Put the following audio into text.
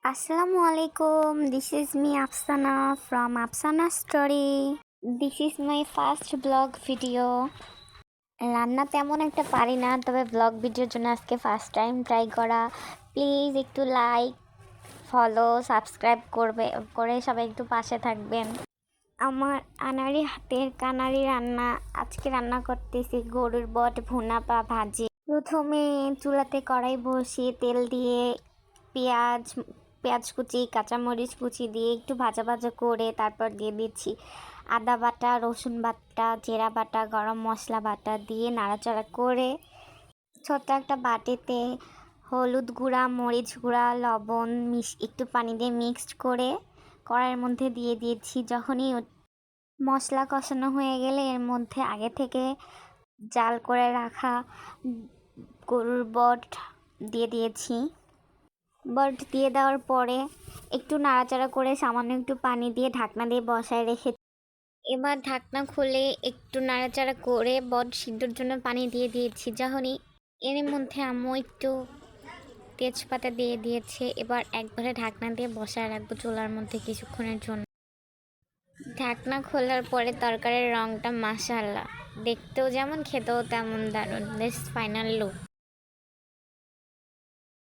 Assalamu alaikum. This is me Afsana from Afsana Story. This is my first vlog video. রান্না তেমন একটা পারি না, তবে ব্লগ ভিডিওর জন্য আজকে ফার্স্ট টাইম ট্রাই করা। প্লিজ একটু লাইক, ফলো, সাবস্ক্রাইব করে সবাই একটু পাশে থাকবেন। আমার আনাড়ি হাতের কানারি রান্না আজকে রান্না করতেছি গরুর বট ভুনা বা ভাজি। প্রথমে চুলাতে কড়াই বসিয়ে তেল দিয়ে পেঁয়াজ কুচি, কাঁচামরিচ কুচি দিয়ে একটু ভাজা ভাজা করে তারপর দিয়ে দিচ্ছি আদা বাটা, রসুন বাটা, জিরা বাটা, গরম মশলা বাটা দিয়ে নাড়াচাড়া করে ছোট্ট একটা বাটিতে হলুদ গুঁড়া, মরিচ গুঁড়া, লবণ একটু পানি দিয়ে মিক্সড করে কড়াইয়ের মধ্যে দিয়ে দিয়েছি। যখনই মশলা কষানো হয়ে গেলে এর মধ্যে আগে থেকে জাল করে রাখা গরুর বট দিয়ে দিয়েছি। বট দিয়ে দেওয়ার পরে একটু নাড়াচাড়া করে সামান্য একটু পানি দিয়ে ঢাকনা দিয়ে বসায় রেখে এবার ঢাকনা খুলে একটু নাড়াচাড়া করে বট সিদ্ধর জন্য পানি দিয়ে দিয়েছি। যখনই এর মধ্যে আম্মু একটু তেজপাতা দিয়ে দিয়েছে। এবার একবারে ঢাকনা দিয়ে বসায় রাখবো চুলার মধ্যে কিছুক্ষণের জন্য। ঢাকনা খোলার পরে তরকারির রঙটা মাশাআল্লাহ, দেখতেও যেমন খেতেও তেমন দারুণ। This final look.